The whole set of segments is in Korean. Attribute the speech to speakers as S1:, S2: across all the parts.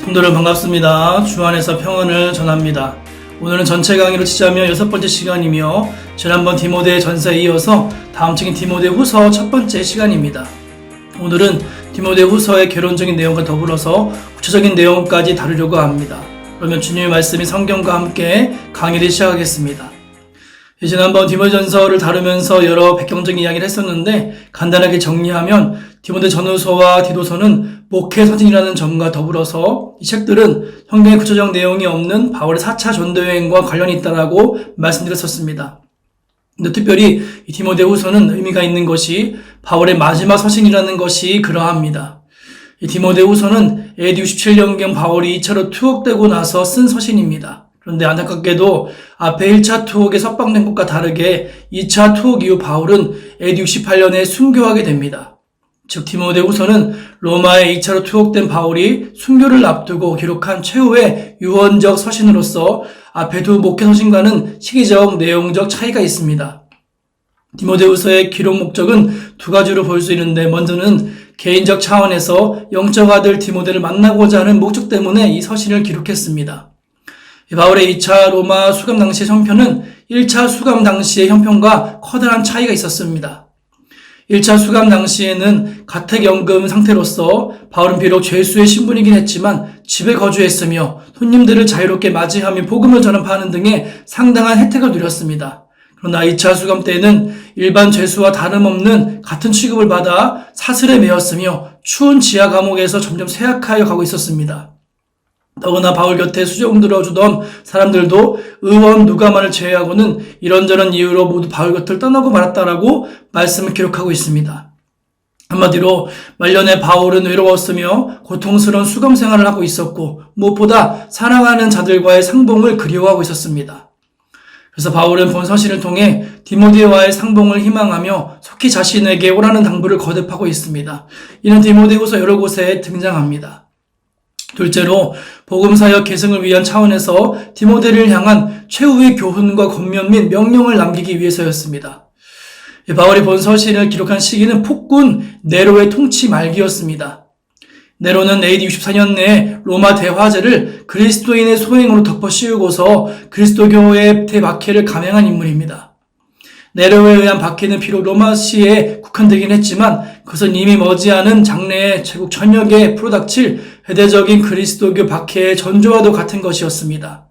S1: 성도들 반갑습니다. 주 안에서 평안을 전합니다. 오늘은 전체 강의로 치자면 6번째 시간이며 지난번 디모데 전서에 이어서 다음 책인 디모데 후서 첫 번째 시간입니다. 오늘은 디모데 후서의 결론적인 내용과 더불어서 구체적인 내용까지 다루려고 합니다. 그러면 주님의 말씀이 성경과 함께 강의를 시작하겠습니다. 지난번 디모데 전서를 다루면서 여러 배경적인 이야기를 했었는데 간단하게 정리하면 디모데 전후서와 디도서는 목회 서신이라는 점과 더불어서 이 책들은 성경의 구체적 내용이 없는 바울의 4차 전도여행과 관련이 있다라고 말씀드렸었습니다. 근데 특별히 이 디모데 후서는 의미가 있는 것이 바울의 마지막 서신이라는 것이 그러합니다. 이 디모데 후서는 AD 67년경 바울이 2차로 투옥되고 나서 쓴 서신입니다. 그런데 안타깝게도 앞에 1차 투옥에 석방된 것과 다르게 2차 투옥 이후 바울은 AD 68년에 순교하게 됩니다. 즉 디모데 후서는 로마에 2차로 투옥된 바울이 순교를 앞두고 기록한 최후의 유언적 서신으로서 앞에 두 목회 서신과는 시기적, 내용적 차이가 있습니다. 디모데 후서의 기록 목적은 두 가지로 볼 수 있는데 먼저는 개인적 차원에서 영적 아들 디모데를 만나고자 하는 목적 때문에 이 서신을 기록했습니다. 바울의 2차 로마 수감 당시의 형편은 1차 수감 당시의 형편과 커다란 차이가 있었습니다. 1차 수감 당시에는 가택연금 상태로서 바울은 비록 죄수의 신분이긴 했지만 집에 거주했으며 손님들을 자유롭게 맞이하며 복음을 전파하는 등의 상당한 혜택을 누렸습니다. 그러나 2차 수감 때에는 일반 죄수와 다름없는 같은 취급을 받아 사슬에 매였으며 추운 지하 감옥에서 점점 쇠약하여 가고 있었습니다. 더구나 바울 곁에 수종 들어주던 사람들도 의원 누가만을 제외하고는 이런저런 이유로 모두 바울 곁을 떠나고 말았다라고 말씀을 기록하고 있습니다. 한마디로 말년에 바울은 외로웠으며 고통스러운 수감 생활을 하고 있었고 무엇보다 사랑하는 자들과의 상봉을 그리워하고 있었습니다. 그래서 바울은 본 서신을 통해 디모데와의 상봉을 희망하며 속히 자신에게 오라는 당부를 거듭하고 있습니다. 이는 디모데후서 여러 곳에 등장합니다. 둘째로 복음사역 계승을 위한 차원에서 디모데를 향한 최후의 교훈과 권면 및 명령을 남기기 위해서였습니다. 바울이 본 서신을 기록한 시기는 폭군 네로의 통치 말기였습니다. 네로는 AD 64년 내에 로마 대화제를 그리스도인의 소행으로 덮어 씌우고서 그리스도교의 대박해를 감행한 인물입니다. 네로에 의한 박해는 비록 로마시에 국한되긴 했지만 그것은 이미 머지않은 장래의 제국 전역에 프로닥칠 회대적인 그리스도교 박해의 전조와도 같은 것이었습니다.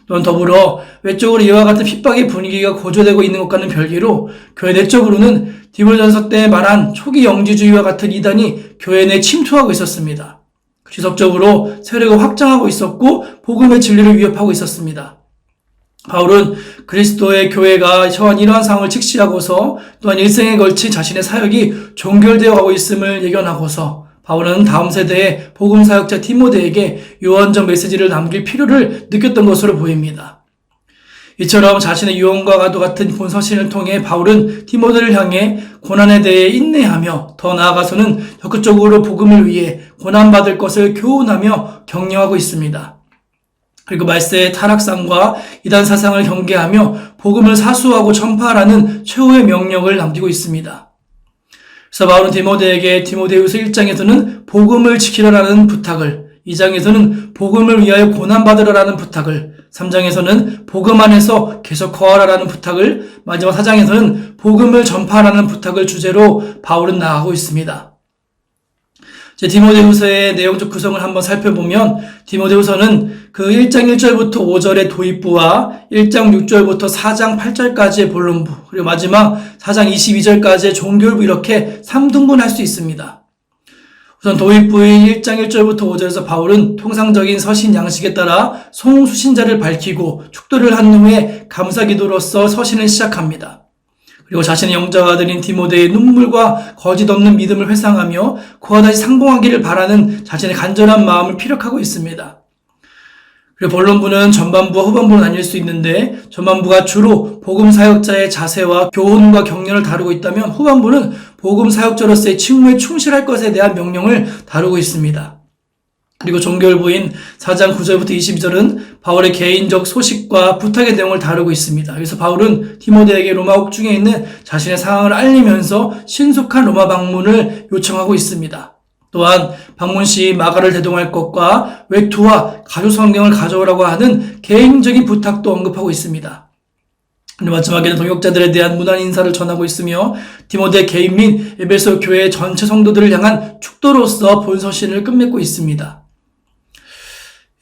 S1: 또한 더불어 외적으로 이와 같은 핍박의 분위기가 고조되고 있는 것과는 별개로 교회 내적으로는 디모데전서 때 말한 초기 영지주의와 같은 이단이 교회 내에 침투하고 있었습니다. 지속적으로 세력을 확장하고 있었고 복음의 진리를 위협하고 있었습니다. 바울은 그리스도의 교회가 처한 이러한 상황을 직시하고서 또한 일생에 걸친 자신의 사역이 종결되어 가고 있음을 예견하고서 바울은 다음 세대의 복음 사역자 디모데에게 유언적 메시지를 남길 필요를 느꼈던 것으로 보입니다. 이처럼 자신의 유언과도 같은 본 서신을 통해 바울은 디모데를 향해 고난에 대해 인내하며 더 나아가서는 적극적으로 복음을 위해 고난받을 것을 교훈하며 격려하고 있습니다. 그리고 말세의 타락상과 이단 사상을 경계하며 복음을 사수하고 전파하라는 최후의 명령을 남기고 있습니다. 그래서 바울은 디모데에게 디모데후서 1장에서는 복음을 지키라라는 부탁을, 2장에서는 복음을 위하여 고난받으라라는 부탁을, 3장에서는 복음 안에서 계속 거하라라는 부탁을, 마지막 4장에서는 복음을 전파하라는 부탁을 주제로 바울은 나아가고 있습니다. 디모데후서의 내용적 구성을 한번 살펴보면 디모데후서는 그 1장 1절부터 5절의 도입부와 1장 6절부터 4장 8절까지의 본론부 그리고 마지막 4장 22절까지의 종결부 이렇게 3등분할 수 있습니다. 우선 도입부인 1장 1절부터 5절에서 바울은 통상적인 서신 양식에 따라 송수신자를 밝히고 축도를 한 후에 감사기도로서 서신을 시작합니다. 그리고 자신의 영적 아들인 디모데의 눈물과 거짓 없는 믿음을 회상하며 그와 다시 상봉하기를 바라는 자신의 간절한 마음을 피력하고 있습니다. 그리고 본론부는 전반부와 후반부로 나뉠 수 있는데 전반부가 주로 복음 사역자의 자세와 교훈과 격려를 다루고 있다면 후반부는 복음 사역자로서의 직무에 충실할 것에 대한 명령을 다루고 있습니다. 그리고 종결부인 4장 9절부터 22절은 바울의 개인적 소식과 부탁의 내용을 다루고 있습니다. 그래서 바울은 디모데에게 로마 옥중에 있는 자신의 상황을 알리면서 신속한 로마 방문을 요청하고 있습니다. 또한 방문시 마가를 대동할 것과 외투와 가족 성경을 가져오라고 하는 개인적인 부탁도 언급하고 있습니다. 그리고 마지막에는 동역자들에 대한 무난 인사를 전하고 있으며 디모데 개인 및 에베소 교회 전체 성도들을 향한 축도로서 본서신을 끝맺고 있습니다.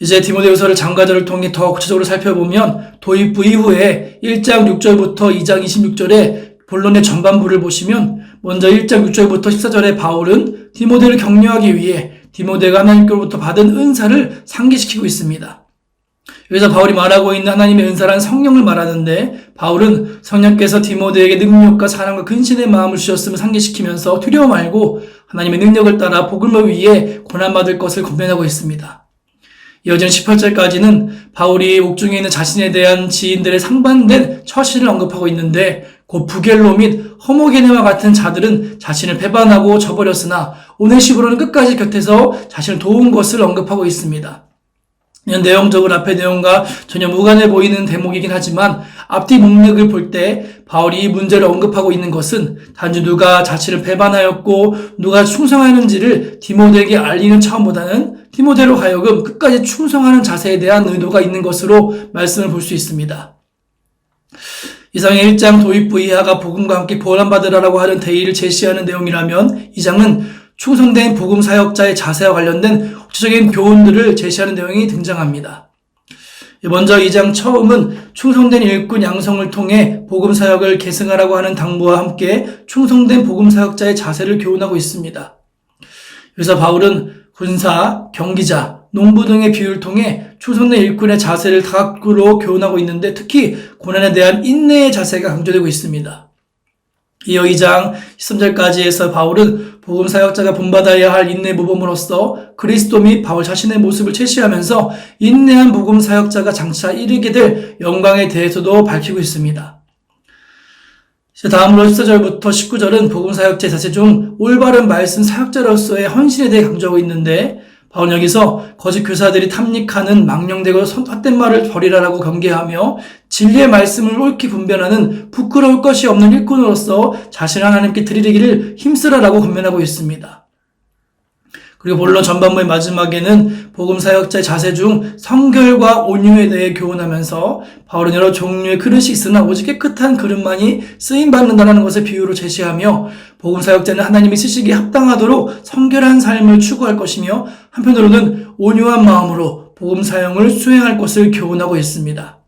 S1: 이제 디모데후서를 장가절을 통해 더 구체적으로 살펴보면 도입부 이후에 1장 6절부터 2장 26절의 본론의 전반부를 보시면 먼저 1장 6절부터 14절에 바울은 디모데를 격려하기 위해 디모데가 하나님께로부터 받은 은사를 상기시키고 있습니다. 여기서 바울이 말하고 있는 하나님의 은사란 성령을 말하는데 바울은 성령께서 디모데에게 능력과 사랑과 근신의 마음을 주셨음을 상기시키면서 두려워 말고 하나님의 능력을 따라 복음을 위해 고난받을 것을 권면하고 있습니다. 이어지는 18절까지는 바울이 옥중에 있는 자신에 대한 지인들의 상반된 처신을 언급하고 있는데 곧 부겔로 및 허모게네와 같은 자들은 자신을 배반하고 저버렸으나 오네시보로는 끝까지 곁에서 자신을 도운 것을 언급하고 있습니다. 내용적으로 앞의 내용과 전혀 무관해 보이는 대목이긴 하지만 앞뒤 문맥을 볼 때 바울이 이 문제를 언급하고 있는 것은 단지 누가 자신을 배반하였고 누가 충성하는지를 디모데에게 알리는 차원보다는 디모데로 하여금 끝까지 충성하는 자세에 대한 의도가 있는 것으로 말씀을 볼 수 있습니다. 이상의 1장 도입부 이하가 복음과 함께 보람받으라라고 하는 대의를 제시하는 내용이라면 2장은 충성된 복음 사역자의 자세와 관련된 구체적인 교훈들을 제시하는 내용이 등장합니다. 먼저 2장 처음은 충성된 일꾼 양성을 통해 복음 사역을 계승하라고 하는 당부와 함께 충성된 복음 사역자의 자세를 교훈하고 있습니다. 그래서 바울은 군사, 경기자, 농부 등의 비유를 통해 충성된 일꾼의 자세를 다각도로 교훈하고 있는데 특히 고난에 대한 인내의 자세가 강조되고 있습니다. 이어 2장 13절까지 해서 바울은 복음 사역자가 본받아야 할 인내 모범으로서 그리스도 및 바울 자신의 모습을 제시하면서 인내한 복음 사역자가 장차 이르게 될 영광에 대해서도 밝히고 있습니다. 다음으로 14절부터 19절은 복음 사역자의 자세 중 올바른 말씀 사역자로서의 헌신에 대해 강조하고 있는데 바울은 여기서 거짓 교사들이 탐닉하는 망령되고 헛된 말을 버리라라고 경계하며 진리의 말씀을 옳게 분별하는 부끄러울 것이 없는 일꾼으로서 자신을 하나님께 드리기를 힘쓰라라고 권면하고 있습니다. 그리고 본론 전반부의 마지막에는 복음 사역자의 자세 중 성결과 온유에 대해 교훈하면서 바울은 여러 종류의 그릇이 있으나 오직 깨끗한 그릇만이 쓰임받는다는 것을 비유로 제시하며 복음 사역자는 하나님이 쓰시기에 합당하도록 성결한 삶을 추구할 것이며 한편으로는 온유한 마음으로 복음 사역을 수행할 것을 교훈하고 있습니다.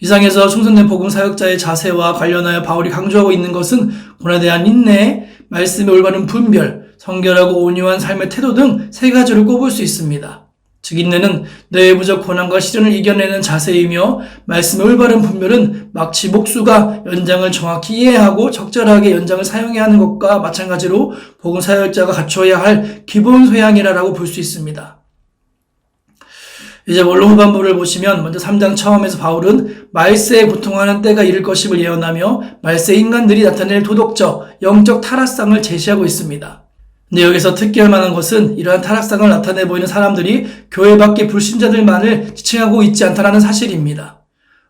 S1: 이상에서 충성된 복음 사역자의 자세와 관련하여 바울이 강조하고 있는 것은 고난에 대한 인내, 말씀의 올바른 분별, 성결하고 온유한 삶의 태도 등 세 가지를 꼽을 수 있습니다. 즉 인내는 내부적 고난과 시련을 이겨내는 자세이며 말씀의 올바른 분별은 마치 목수가 연장을 정확히 이해하고 적절하게 연장을 사용해야 하는 것과 마찬가지로 복음 사역자가 갖춰야 할 기본 소양이라고 볼 수 있습니다. 이제 원로 후반부를 보시면 먼저 3장 처음에서 바울은 말세에 고통하는 때가 이를 것임을 예언하며 말세 인간들이 나타낼 도덕적, 영적 타락상을 제시하고 있습니다. 근데 여기서 특기할 만한 것은 이러한 타락상을 나타내 보이는 사람들이 교회 밖의 불신자들만을 지칭하고 있지 않다는 사실입니다.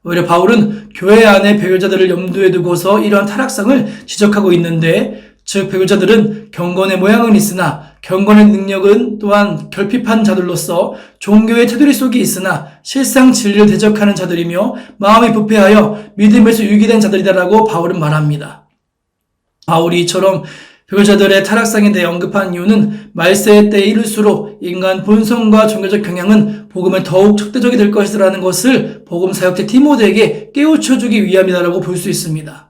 S1: 오히려 바울은 교회 안의 배교자들을 염두에 두고서 이러한 타락상을 지적하고 있는데 즉 배교자들은 경건의 모양은 있으나 경건의 능력은 또한 결핍한 자들로서 종교의 테두리 속에 있으나 실상 진리를 대적하는 자들이며 마음이 부패하여 믿음에서 유기된 자들이다라고 바울은 말합니다. 바울이 이처럼 배교자들의 타락상에 대해 언급한 이유는 말세의 때에 이를수록 인간 본성과 종교적 경향은 복음에 더욱 적대적이 될 것이라는 것을 복음 사역자 디모데에게 깨우쳐주기 위함이다라고 볼 수 있습니다.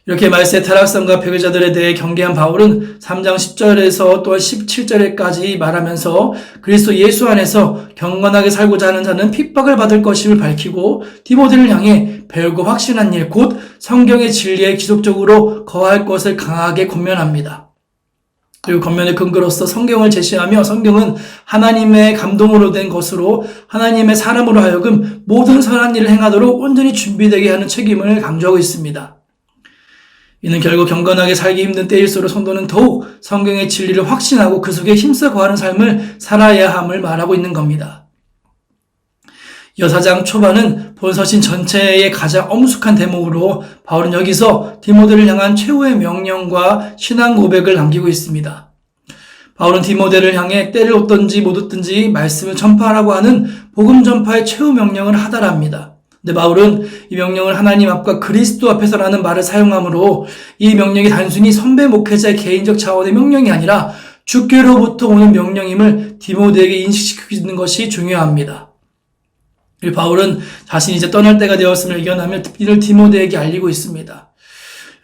S1: 이렇게 말세 타락상과 배교자들에 대해 경계한 바울은 3장 10절에서 또한 17절까지 말하면서 그리스도 예수 안에서 경건하게 살고자 하는 자는 핍박을 받을 것임을 밝히고 디모데를 향해 배우고 확신한 일, 곧 성경의 진리에 지속적으로 거할 것을 강하게 권면합니다. 그리고 권면의 근거로서 성경을 제시하며 성경은 하나님의 감동으로 된 것으로 하나님의 사람으로 하여금 모든 선한 일을 행하도록 온전히 준비되게 하는 책임을 강조하고 있습니다. 이는 결국 경건하게 살기 힘든 때일수록 성도는 더욱 성경의 진리를 확신하고 그 속에 힘써 거하는 삶을 살아야 함을 말하고 있는 겁니다. 이어 4장 초반은 본서신 전체의 가장 엄숙한 대목으로 바울은 여기서 디모데를 향한 최후의 명령과 신앙 고백을 남기고 있습니다. 바울은 디모데를 향해 때를 얻든지 못 얻든지 말씀을 전파하라고 하는 복음 전파의 최후 명령을 하달합니다. 근데 바울은 이 명령을 하나님 앞과 그리스도 앞에서라는 말을 사용하므로 이 명령이 단순히 선배 목회자의 개인적 차원의 명령이 아니라 주께로부터 오는 명령임을 디모데에게 인식시키는 것이 중요합니다. 바울은 자신이 이제 떠날 때가 되었음을 예견하며 이를 디모데에게 알리고 있습니다.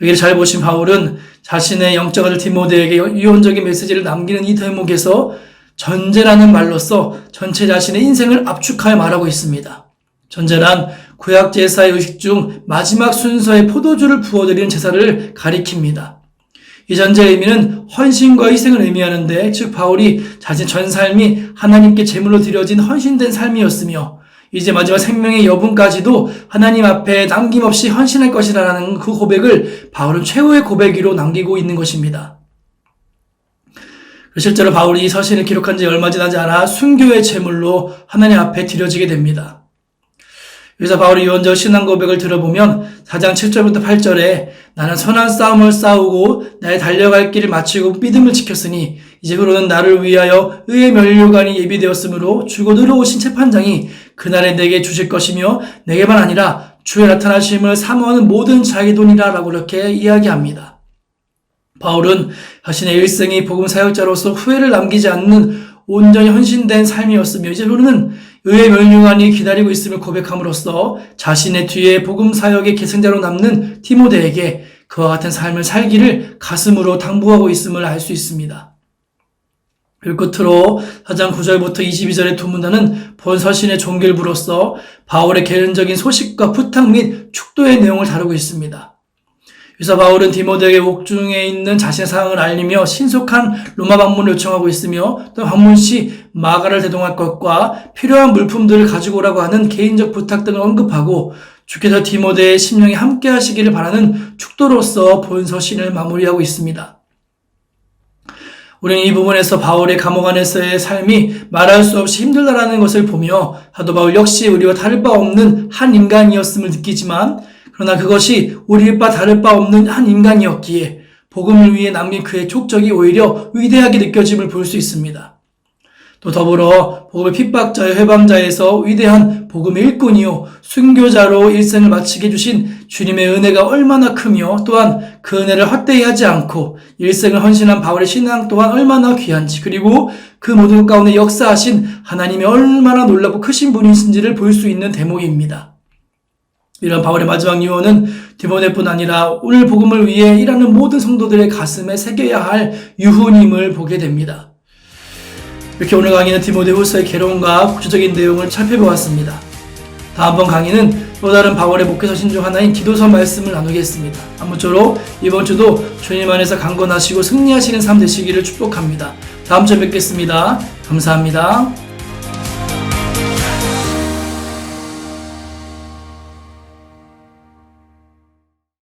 S1: 여기를 잘 보신 바울은 자신의 영적 아들 디모데에게 유언적인 메시지를 남기는 이 대목에서 전제라는 말로써 전체 자신의 인생을 압축하여 말하고 있습니다. 전제란 구약 제사의 의식 중 마지막 순서의 포도주를 부어드리는 제사를 가리킵니다. 이 전제의 의미는 헌신과 희생을 의미하는데, 즉 바울이 자신 전 삶이 하나님께 제물로 드려진 헌신된 삶이었으며 이제 마지막 생명의 여분까지도 하나님 앞에 남김없이 헌신할 것이라는 그 고백을 바울은 최후의 고백으로 남기고 있는 것입니다. 실제로 바울이 이 서신을 기록한 지 얼마 지나지 않아 순교의 제물로 하나님 앞에 드려지게 됩니다. 여기서 바울의 유언적 신앙 고백을 들어보면 4장 7절부터 8절에 나는 선한 싸움을 싸우고 나의 달려갈 길을 마치고 믿음을 지켰으니 이제부로는 나를 위하여 의의 면류관이 예비되었으므로 주곧 의로우신 재판장이 그날에 내게 주실 것이며 내게만 아니라 주의 나타나심을 사모하는 모든 자에게 도니라 라고 이렇게 이야기합니다. 바울은 자신의 일생이 복음 사역자로서 후회를 남기지 않는 온전히 헌신된 삶이었으며 이제부로는 의의 면류관이 기다리고 있음을 고백함으로써 자신의 뒤에 복음 사역의 계승자로 남는 디모데에게 그와 같은 삶을 살기를 가슴으로 당부하고 있음을 알 수 있습니다. 그리고 끝으로 4장 9절부터 22절의 두 문단은 본 서신의 종결부로서 바울의 개인적인 소식과 부탁 및 축도의 내용을 다루고 있습니다. 그래서 바울은 디모데에게 옥중에 있는 자신의 상황을 알리며 신속한 로마 방문을 요청하고 있으며 또 방문 시 마가를 대동할 것과 필요한 물품들을 가지고 오라고 하는 개인적 부탁 등을 언급하고 주께서 디모데의 심령에 함께 하시기를 바라는 축도로서 본 서신을 마무리하고 있습니다. 우리는 이 부분에서 바울의 감옥 안에서의 삶이 말할 수 없이 힘들다라는 것을 보며 사도 바울 역시 우리와 다를 바 없는 한 인간이었음을 느끼지만 그러나 그것이 우리와 다를 바 없는 한 인간이었기에 복음을 위해 남긴 그의 족적이 오히려 위대하게 느껴짐을 볼 수 있습니다. 또 더불어 복음의 핍박자의 회방자에서 위대한 복음의 일꾼이요 순교자로 일생을 마치게 해주신 주님의 은혜가 얼마나 크며 또한 그 은혜를 헛되이 하지 않고 일생을 헌신한 바울의 신앙 또한 얼마나 귀한지, 그리고 그 모든 것 가운데 역사하신 하나님이 얼마나 놀랍고 크신 분이신지를 볼 수 있는 대목입니다. 이런 바울의 마지막 유언은 디모데뿐 아니라 오늘 복음을 위해 일하는 모든 성도들의 가슴에 새겨야 할 유훈임을 보게 됩니다. 이렇게 오늘 강의는 디모데후서의 개론과 구체적인 내용을 살펴보았습니다. 다음번 강의는 또 다른 바울의 목회서신 중 하나인 디도서 말씀을 나누겠습니다. 아무쪼록 이번 주도 주님 안에서 강건하시고 승리하시는 삶 되시기를 축복합니다. 다음 주에 뵙겠습니다. 감사합니다.